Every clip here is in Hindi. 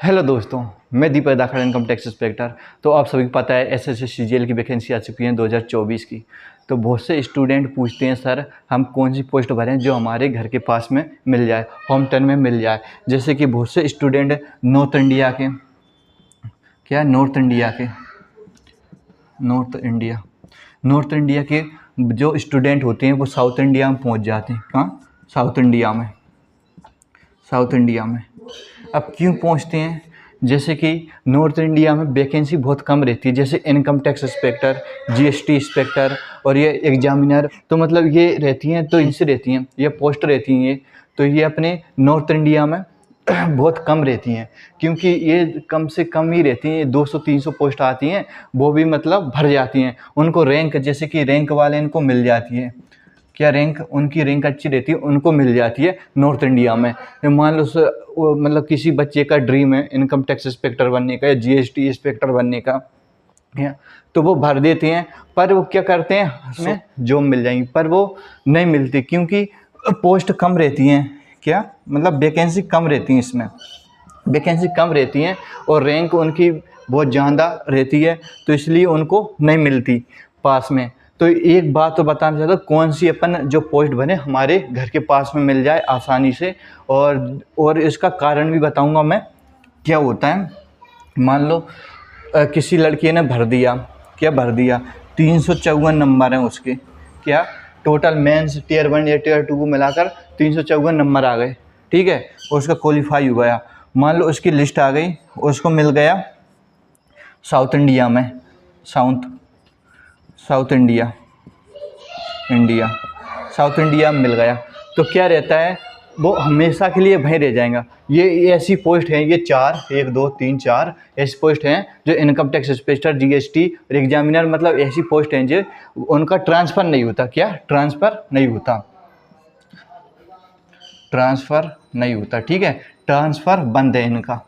हेलो दोस्तों, मैं दीपक दाखड़, इनकम टैक्स इंस्पेक्टर। तो आप सभी को पता है एसएससी सीजीएल की वैकेंसी आ चुकी है 2024 की। तो बहुत से स्टूडेंट पूछते हैं सर हम कौन सी पोस्ट भरें जो हमारे घर के पास में मिल जाए, होम टाउन में मिल जाए। जैसे कि बहुत से स्टूडेंट नॉर्थ इंडिया के नॉर्थ इंडिया के जो स्टूडेंट होते हैं वो साउथ इंडिया में पहुंच जाते हैं। कहाँ? साउथ इंडिया में। अब क्यों पहुंचते हैं? जैसे कि नॉर्थ इंडिया में वैकेंसी बहुत कम रहती है, जैसे income tax inspector, GST inspector और ये एग्जामिनर। तो मतलब ये रहती हैं, तो इनसे रहती हैं, ये पोस्ट रहती हैं। ये तो ये अपने नॉर्थ इंडिया में बहुत कम रहती हैं, क्योंकि ये कम से कम ही रहती हैं। 200-300 पोस्ट आती हैं, वो भी मतलब भर जाती हैं। उनको रैंक, जैसे कि रैंक वाले इनको मिल जाती है। क्या रैंक? उनकी रैंक अच्छी रहती है, उनको मिल जाती है नॉर्थ इंडिया में। मान लो मतलब किसी बच्चे का ड्रीम है इनकम टैक्स इंस्पेक्टर बनने का या जीएसटी इंस्पेक्टर बनने का, तो वो भर देते हैं। पर वो क्या करते हैं, हमें जॉब मिल जाएंगी, पर वो नहीं मिलती क्योंकि पोस्ट कम रहती हैं। क्या मतलब? वैकेंसी कम रहती हैं, इसमें वैकेंसी कम रहती हैं और रैंक उनकी बहुत ज़्यादा रहती है, तो इसलिए उनको नहीं मिलती पास में। तो एक बात तो बताना चाहता हूँ, कौन सी अपन जो पोस्ट बने हमारे घर के पास में मिल जाए आसानी से। और इसका कारण भी बताऊंगा मैं क्या होता है। मान लो किसी लड़की ने भर दिया, 354 नंबर हैं उसके। क्या? टोटल मेंस टियर 1 या टियर 2 को मिलाकर 354 नंबर आ गए, ठीक है। और उसका क्वालिफाई हो गया। मान लो उसकी लिस्ट आ गई, उसको मिल गया साउथ इंडिया में, साउथ इंडिया में मिल गया। तो क्या रहता है, वो हमेशा के लिए वहीं रह जाएगा। ये ऐसी पोस्ट हैं, ये 1 2 3 4 ऐसी पोस्ट हैं जो इनकम टैक्स इंस्पेक्टर, जीएसटी और एग्जामिनर, मतलब ऐसी पोस्ट हैं जो उनका ट्रांसफ़र नहीं होता। क्या? ट्रांसफ़र नहीं होता, ठीक है। ट्रांसफ़र बंद है इनका।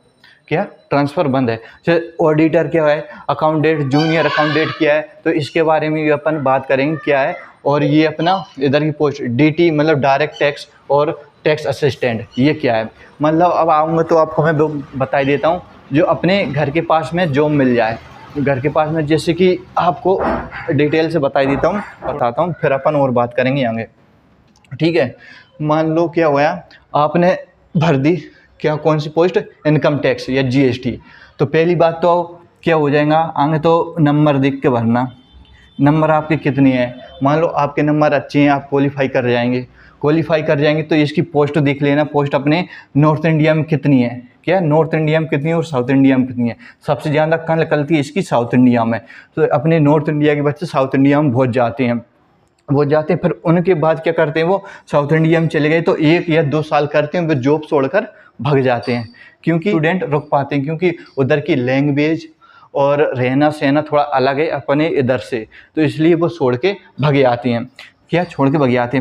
क्या? ट्रांसफ़र बंद है। जैसे ऑडिटर क्या है, अकाउंटेंट, जूनियर अकाउंटेंट क्या है, तो इसके बारे में भी अपन बात करेंगे क्या है। और ये अपना इधर की पोस्ट डीटी, मतलब डायरेक्ट टैक्स और टैक्स असिस्टेंट, ये क्या है। मतलब अब आऊँगा तो आपको मैं बता देता हूँ, जो अपने घर के पास में जॉब मिल जाए घर के पास में। जैसे कि आपको डिटेल से बताता हूँ, फिर अपन और बात करेंगे आगे, ठीक है। मान लो क्या हुआ, आपने भर दी क्या, कौन सी पोस्ट? इनकम टैक्स या जीएसटी। तो पहली बात तो क्या हो जाएगा, आगे तो नंबर देख के भरना। नंबर आपके कितने हैं? मान लो आपके नंबर अच्छे हैं, आप क्वालिफाई कर जाएंगे तो इसकी पोस्ट देख लेना। पोस्ट अपने नॉर्थ इंडिया में कितनी है? क्या? नॉर्थ इंडिया में कितनी है और साउथ इंडिया में कितनी है? सबसे ज़्यादा कहाँ निकलती है इसकी? साउथ इंडिया में। तो अपने नॉर्थ इंडिया के बच्चे साउथ इंडिया में बहुत जाते हैं। फिर उनके बाद क्या करते हैं, वो साउथ इंडिया में चले गए तो 1 या 2 साल करते हैं, वो जॉब छोड़कर भाग जाते हैं। क्योंकि स्टूडेंट रुक पाते हैं, क्योंकि उधर की लैंग्वेज और रहना सहना थोड़ा अलग है अपने इधर से, तो इसलिए वो छोड़ के भाग आते हैं।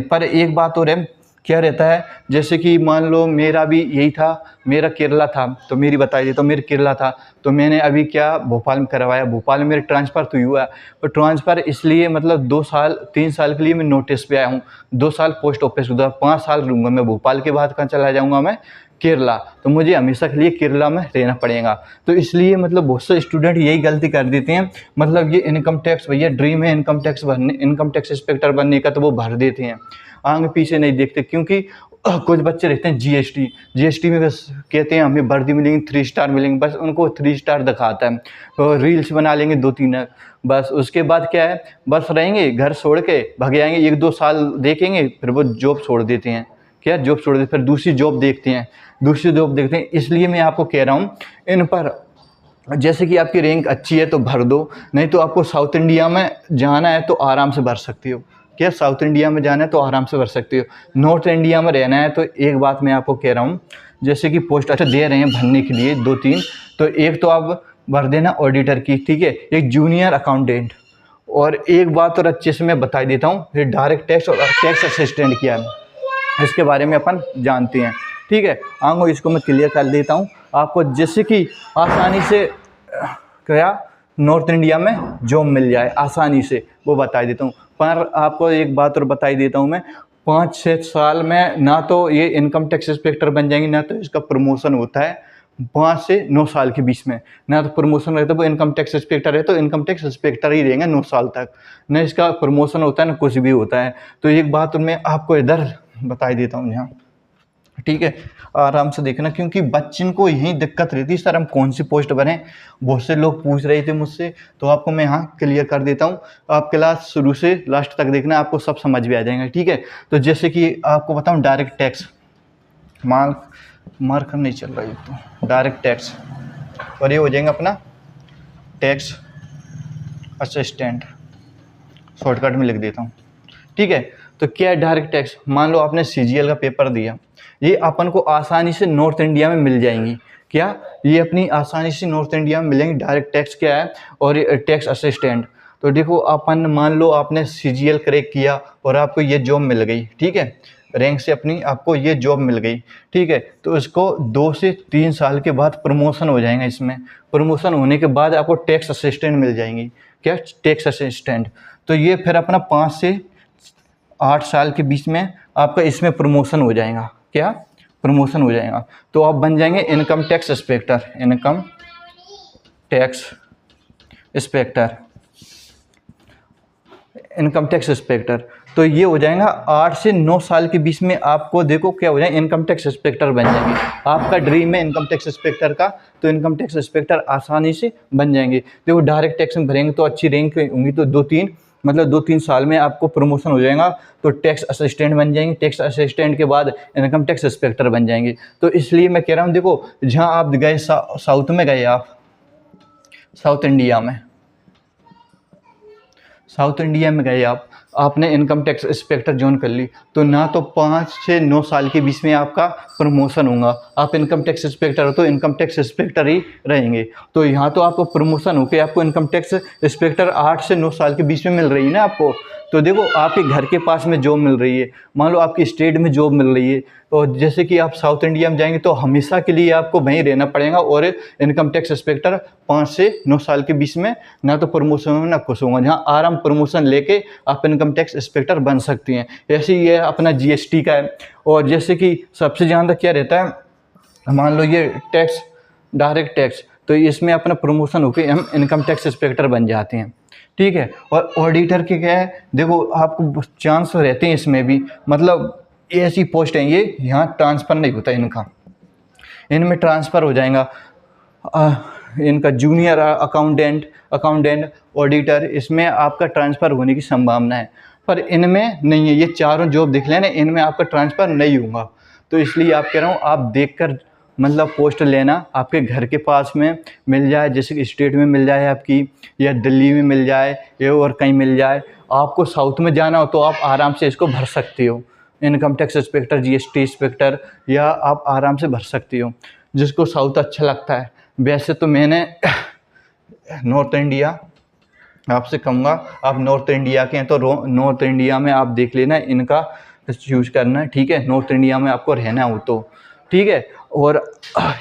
पर एक बात और है, क्या रहता है, जैसे कि मान लो मेरा भी यही था, मेरा केरला था, तो मेरी बताई देता हूँ। मेरा केरला था तो मैंने अभी क्या भोपाल में करवाया। भोपाल में मेरे ट्रांसफ़र तो हुआ, और ट्रांसफ़र इसलिए मतलब 2-3 साल के लिए मैं नोटिस पे आया हूँ। 2 साल पोस्ट ऑफिस उधर, 5 साल रहूँगा मैं भोपाल के बाद कहाँ चला जाऊँगा मैं? केरला। तो मुझे हमेशा के लिए केरला में रहना पड़ेगा। तो इसलिए मतलब बहुत से स्टूडेंट यही गलती कर देते हैं, मतलब ये इनकम टैक्स, भैया ड्रीम है इनकम टैक्स इंस्पेक्टर बनने का, तो वो भर देते हैं, आगे पीछे नहीं देखते। क्योंकि कुछ बच्चे रहते हैं जीएसटी में बस कहते हैं हमें वर्दी मिलेंगी, 3 स्टार मिलेंगे, बस उनको 3 स्टार दिखाता है। तो रील्स बना लेंगे 2-3, बस उसके बाद क्या है, बस रहेंगे, घर छोड़ के भाग जाएंगे, 1-2 साल देखेंगे, फिर वो जॉब छोड़ देते हैं। क्या? जॉब छोड़ देते, फिर दूसरी जॉब देखते हैं। इसलिए मैं आपको कह रहा हूँ, इन पर जैसे कि आपकी रैंक अच्छी है तो भर दो, नहीं तो आपको साउथ इंडिया में जाना है तो आराम से भर सकते हो। क्या? साउथ इंडिया में जाना है तो आराम से भर सकते हो। नॉर्थ इंडिया में रहना है तो एक बात मैं आपको कह रहा हूँ, जैसे कि पोस्ट अच्छा दे रहे हैं भरने के लिए 2-3, तो एक तो आप भर देना ऑडिटर की, ठीक है, एक जूनियर अकाउंटेंट, और एक बात और अच्छे से मैं बता देता हूँ, फिर डायरेक्ट टैक्स और टैक्स असिस्टेंट किया है, इसके बारे में अपन जानते हैं, ठीक है। आगे इसको मैं क्लियर कर देता हूँ आपको, जैसे कि आसानी से क्या नॉर्थ इंडिया में जॉब मिल जाए आसानी से, वो बता देता हूँ। पर आपको एक बात और बताई देता हूँ मैं, 5-6 साल में ना तो ये इनकम टैक्स इंस्पेक्टर बन जाएंगे, ना तो इसका प्रमोशन होता है 5 से 9 साल के बीच में, ना तो प्रमोशन रहता है, वो इनकम टैक्स इंस्पेक्टर है तो इनकम टैक्स इंस्पेक्टर ही रहेंगे 9 साल तक, ना इसका प्रमोशन होता है ना कुछ भी होता है। तो एक बात मैं आपको इधर बता ही देता हूँ यहाँ, ठीक है, आराम से देखना, क्योंकि बच्चन को यही दिक्कत रहती है सर हम कौन सी पोस्ट बने, बहुत से लोग पूछ रहे थे मुझसे, तो आपको मैं यहाँ क्लियर कर देता हूँ। आप क्लास शुरू से लास्ट तक देखना, आपको सब समझ में आ जाएगा, ठीक है। तो जैसे कि आपको बताऊँ डायरेक्ट टैक्स, मार्कर नहीं चल रहा है तो डायरेक्ट टैक्स, और ये हो जाएगा अपना टैक्स असिस्टेंट, शॉर्टकट में लिख देता हूँ, ठीक है। तो क्या है डायरेक्ट टैक्स, मान लो आपने सीजीएल का पेपर दिया, ये अपन को आसानी से नॉर्थ इंडिया में मिल जाएंगी, क्या ये अपनी आसानी से नॉर्थ इंडिया में मिलेंगी। डायरेक्ट टैक्स क्या है और टैक्स असिस्टेंट, तो देखो अपन मान लो आपने सीजीएल क्रैक किया और आपको ये जॉब मिल गई, ठीक है, रैंक से अपनी आपको ये जॉब मिल गई, ठीक है। तो इसको 2 से 3 साल के बाद प्रमोशन हो जाएगा, इसमें प्रमोशन होने के बाद आपको टैक्स असिस्टेंट मिल जाएंगी, क्या टैक्स असिस्टेंट। तो ये फिर अपना 5 से 8 साल के बीच में आपका इसमें प्रमोशन हो जाएगा, क्या प्रमोशन हो जाएगा, तो आप बन जाएंगे income tax inspector, income tax inspector, income tax inspector. तो ये हो जाएगा 8 से 9 साल के बीच में आपको देखो क्या हो जाएगा, इनकम टैक्स इंस्पेक्टर बन जाएंगे। आपका ड्रीम है इनकम टैक्स इंस्पेक्टर का, तो इनकम टैक्स इंस्पेक्टर आसानी से बन जाएंगे। देखो डायरेक्ट टैक्स में भरेंगे तो अच्छी रैंक होंगी, तो 2-3 साल में आपको प्रमोशन हो जाएगा, तो टैक्स असिस्टेंट बन जाएंगे, टैक्स असिस्टेंट के बाद इनकम टैक्स इंस्पेक्टर बन जाएंगे। तो इसलिए मैं कह रहा हूँ, देखो जहाँ आप गए साउथ में गए, आप साउथ इंडिया में गए, आपने इनकम टैक्स इंस्पेक्टर ज्वाइन कर ली, तो ना तो 5 से 9 साल के बीच में आपका प्रमोशन होगा, आप इनकम टैक्स इंस्पेक्टर हो तो इनकम टैक्स इंस्पेक्टर ही रहेंगे। तो यहाँ तो आपको प्रमोशन होकर आपको इनकम टैक्स इंस्पेक्टर 8 से 9 साल के बीच में मिल रही है ना आपको। तो देखो आपके घर के पास में जॉब मिल रही है, मान लो आपकी स्टेट में जॉब मिल रही है, और जैसे कि आप साउथ इंडिया में जाएंगे तो हमेशा के लिए आपको वहीं रहना पड़ेगा, और इनकम टैक्स इंस्पेक्टर 5 से 9 साल के बीच में ना तो प्रमोशन होगा ना कुछ होगा, जहाँ आराम प्रमोशन लेके आप इनकम टैक्स इंस्पेक्टर बन सकती हैं। ऐसे ही ये अपना जीएसटी का है, और जैसे कि सबसे ज़्यादा क्या रहता है, मान लो ये टैक्स डायरेक्ट टैक्स, तो इसमें अपना प्रमोशन होकर हम इनकम टैक्स इंस्पेक्टर बन जाते हैं, ठीक है। और ऑडिटर के क्या है, देखो आपको चांस रहते हैं इसमें भी, मतलब ऐसी पोस्ट है ये, यहाँ ट्रांसफ़र नहीं होता इनमें ट्रांसफ़र हो जाएगा इनका जूनियर अकाउंटेंट ऑडिटर, इसमें आपका ट्रांसफ़र होने की संभावना है, पर इनमें नहीं है। ये चारों जॉब देख लेना, इनमें आपका ट्रांसफ़र नहीं होगा। तो इसलिए आप कह रहा हूँ आप देखकर मतलब पोस्ट लेना, आपके घर के पास में मिल जाए, जैसे कि स्टेट में मिल जाए आपकी, या दिल्ली में मिल जाए, या और कहीं मिल जाए। आपको साउथ में जाना हो तो आप आराम से इसको भर सकते हो, income tax inspector, GST inspector, या आप आराम से भर सकती हो जिसको साउथ अच्छा लगता है। वैसे तो मैंने नॉर्थ इंडिया, आपसे कहूँगा आप नॉर्थ इंडिया के हैं तो नॉर्थ इंडिया में आप देख लेना, इनका चूज करना, ठीक है। नॉर्थ इंडिया में आपको रहना हो तो ठीक है। और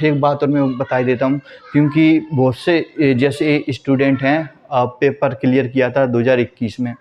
एक बात और मैं बता देता हूँ, क्योंकि बहुत से जैसे स्टूडेंट हैं, आप पेपर क्लियर किया था 2021 में,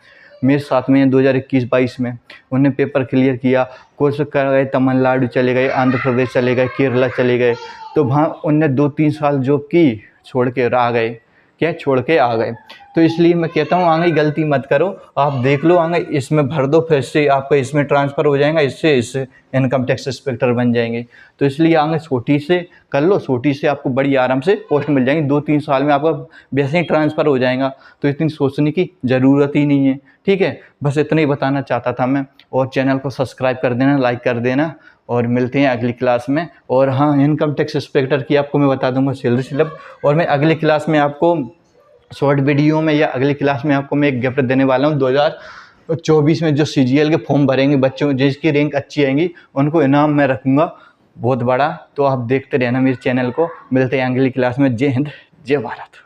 मेरे साथ में 2021-22 में उन्होंने पेपर क्लियर किया, कोर्स कर गए, तमिलनाडु चले गए, आंध्र प्रदेश चले गए, केरला चले गए, तो वहाँ उनने 2-3 साल जॉब की, छोड़ के आ गए। तो इसलिए मैं कहता हूँ आगे गलती मत करो, आप देख लो आगे इसमें भर दो, फिर से आपका इसमें ट्रांसफ़र हो जाएगा, इससे इनकम टैक्स इंस्पेक्टर बन जाएंगे। तो इसलिए आगे छोटी से कर लो, छोटी से आपको बड़ी आराम से पोस्ट मिल जाएंगी, 2-3 साल में आपका वैसे ही ट्रांसफ़र हो जाएगा, तो इतनी सोचने की ज़रूरत ही नहीं है, ठीक है। बस इतना ही बताना चाहता था मैं, और चैनल को सब्सक्राइब कर देना, लाइक कर देना, और मिलते हैं अगली क्लास में। और हाँ, इनकम टैक्स इंस्पेक्टर की आपको मैं बता दूंगा सैलरी स्लिप, और मैं अगली क्लास में आपको शॉर्ट वीडियो में या अगली क्लास में आपको मैं एक गिफ्ट देने वाला हूँ। 2024 में जो सीजीएल के फॉर्म भरेंगे बच्चों, जिसकी रैंक अच्छी आएंगी, उनको इनाम मैं रखूँगा बहुत बड़ा। तो आप देखते रहना मेरे चैनल को। मिलते हैं अगली क्लास में। जय हिंद, जय भारत।